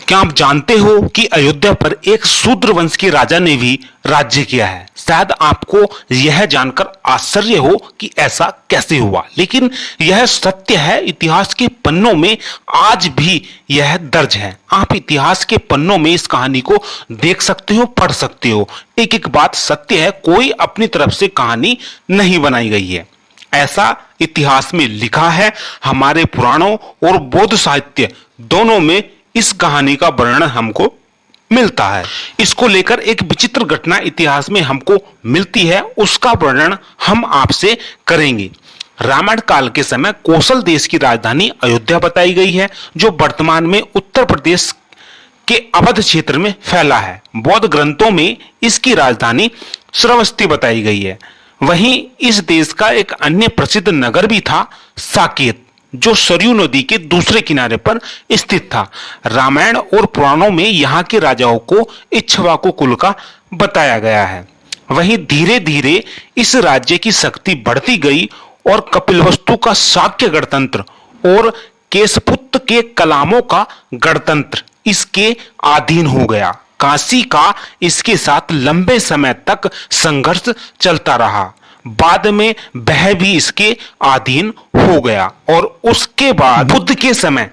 क्या आप जानते हो कि अयोध्या पर एक शूद्र वंश के राजा ने भी राज्य किया है? शायद आपको यह जानकर आश्चर्य हो कि ऐसा कैसे हुआ, लेकिन यह सत्य है। इतिहास के पन्नों में आज भी यह दर्ज है। आप इतिहास के पन्नों में इस कहानी को देख सकते हो, पढ़ सकते हो। एक एक बात सत्य है, कोई अपनी तरफ से कहानी नहीं बनाई गई है। ऐसा इतिहास में लिखा है। हमारे पुराणों और बौद्ध साहित्य दोनों में इस कहानी का वर्णन हमको मिलता है। इसको लेकर एक विचित्र घटना इतिहास में हमको मिलती है, उसका वर्णन हम आपसे करेंगे। रामायण काल के समय कौशल देश की राजधानी अयोध्या बताई गई है, जो वर्तमान में उत्तर प्रदेश के अवध क्षेत्र में फैला है। बौद्ध ग्रंथों में इसकी राजधानी श्रावस्ती बताई गई है। वहीं इस देश का एक अन्य प्रसिद्ध नगर भी था, साकेत, जो सरयू नदी के दूसरे किनारे पर स्थित था। रामायण और पुराणों में यहाँ के राजाओं को इक्ष्वाकु कुल का बताया गया है। वहीं धीरे धीरे इस राज्य की शक्ति बढ़ती गई और कपिलवस्तु का शाक्य गणतंत्र और केशपुत्र के कलामों का गणतंत्र इसके अधीन हो गया। काशी का इसके साथ लंबे समय तक संघर्ष चलता रहा। बाद में वह भी इसके अधीन हो गया और उसके बाद बुद्ध के समय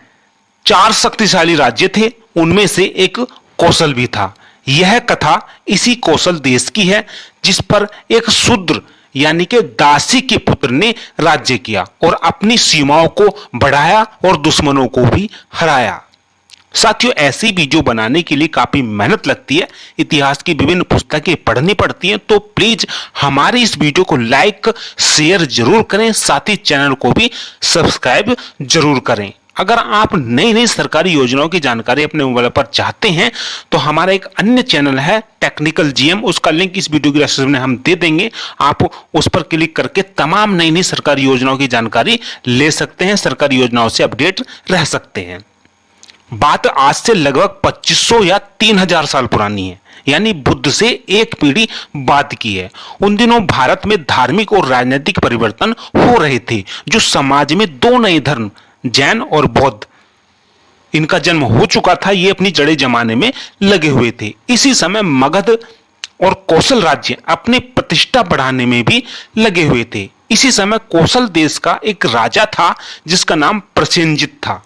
4 शक्तिशाली राज्य थे, उनमें से एक कौशल भी था। यह कथा इसी कौशल देश की है, जिस पर एक शूद्र यानी कि दासी के पुत्र ने राज्य किया और अपनी सीमाओं को बढ़ाया और दुश्मनों को भी हराया। साथियों, ऐसी वीडियो बनाने के लिए काफी मेहनत लगती है, इतिहास की विभिन्न पुस्तकें पढ़नी पड़ती हैं, तो प्लीज हमारे इस वीडियो को लाइक शेयर जरूर करें, साथ ही चैनल को भी सब्सक्राइब जरूर करें। अगर आप नई नई सरकारी योजनाओं की जानकारी अपने मोबाइल पर चाहते हैं तो हमारा एक अन्य चैनल है टेक्निकल जीएम, उसका लिंक इस वीडियो की डिस्क्रिप्शन में हम दे देंगे। आप उस पर क्लिक करके तमाम नई नई सरकारी योजनाओं की जानकारी ले सकते हैं, सरकारी योजनाओं से अपडेट रह सकते हैं। बात आज से लगभग 2500 या 3000 साल पुरानी है, यानी बुद्ध से एक पीढ़ी बाद की है। उन दिनों भारत में धार्मिक और राजनीतिक परिवर्तन हो रहे थे, जो समाज में 2 नए धर्म, जैन और बौद्ध, इनका जन्म हो चुका था। ये अपनी जड़ें जमाने में लगे हुए थे। इसी समय मगध और कौशल राज्य अपनी प्रतिष्ठा बढ़ाने में भी लगे हुए थे। इसी समय कौशल देश का एक राजा था जिसका नाम प्रसेनजित था,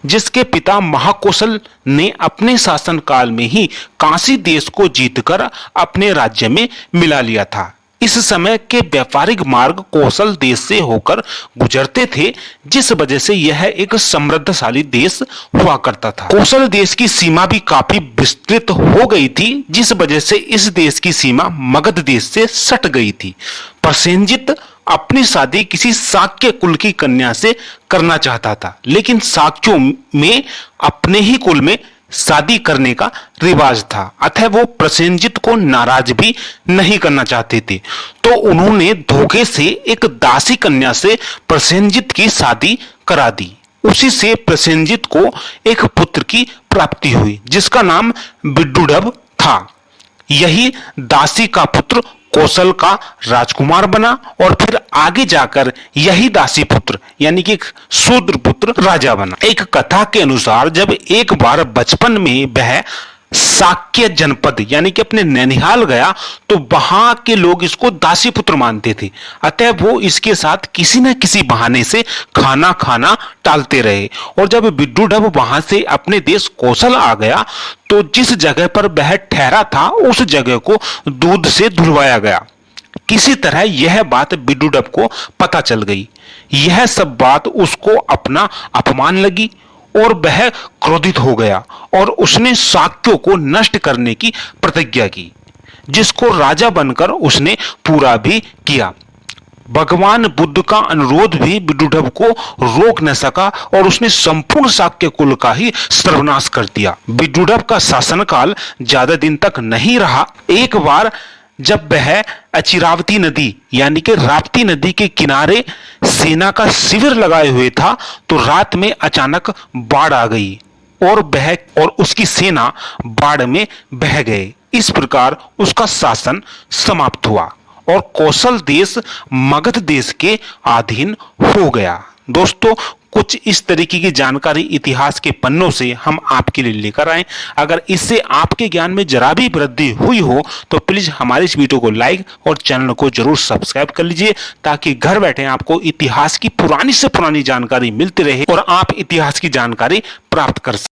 जिसके पिता महाकौशल ने अपने शासनकाल में ही काशी देश को जीतकर अपने राज्य में मिला लिया था। इस समय के व्यापारिक मार्ग कौशल देश से होकर गुजरते थे, जिस वजह से यह एक समृद्धशाली देश हुआ करता था। कौशल देश की सीमा भी काफी विस्तृत हो गई थी, जिस वजह से इस देश की सीमा मगध देश से सट गई थी। प्रसेनजित अपनी शादी किसी शाक्य कुल की कन्या से करना चाहता था, लेकिन शाक्यों में अपने ही कुल में शादी करने का रिवाज था, अतः वो प्रसेनजित को नाराज भी नहीं करना चाहते थे। तो उन्होंने धोखे से एक दासी कन्या से प्रसेनजित की शादी करा दी। उसी से प्रसेनजित को एक पुत्र की प्राप्ति हुई, जिसका नाम विदुडभ था। यही दासी का पुत्र कौशल का राजकुमार बना और फिर आगे जाकर यही दासी पुत्र यानी कि शूद्र पुत्र राजा बना। एक कथा के अनुसार जब एक बार बचपन में वह शाक्य जनपद यानी कि अपने नैनिहाल गया तो वहां के लोग इसको दासी पुत्र मानते थे, अतः वो इसके साथ किसी न किसी बहाने से खाना खाना टालते रहे। और जब विदुडभ वहां से अपने देश कौशल आ गया तो जिस जगह पर वह ठहरा था उस जगह को दूध से धुलवाया गया। किसी तरह यह बात विदुडभ को पता चल गई। यह सब बात उसको अपना अपमान लगी और वह क्रोधित हो गया और उसने शाक्यों को नष्ट करने की प्रतिज्ञा की, जिसको राजा बनकर उसने पूरा भी किया। भगवान बुद्ध का अनुरोध भी विदुडभ को रोक न सका और उसने संपूर्ण शाक्य कुल का ही सर्वनाश कर दिया। विदुडभ का शासनकाल ज्यादा दिन तक नहीं रहा। एक बार जब वह अचिरावती नदी यानी कि राप्ती नदी के किनारे सेना का शिविर लगाए हुए था तो रात में अचानक बाढ़ आ गई और वह और उसकी सेना बाढ़ में बह गए। इस प्रकार उसका शासन समाप्त हुआ और कौशल देश मगध देश के अधीन हो गया। दोस्तों, कुछ इस तरीके की जानकारी इतिहास के पन्नों से हम आपके लिए लेकर आए। अगर इससे आपके ज्ञान में जरा भी वृद्धि हुई हो तो प्लीज हमारे इस वीडियो को लाइक और चैनल को जरूर सब्सक्राइब कर लीजिए, ताकि घर बैठे आपको इतिहास की पुरानी से पुरानी जानकारी मिलती रहे और आप इतिहास की जानकारी प्राप्त कर सकें।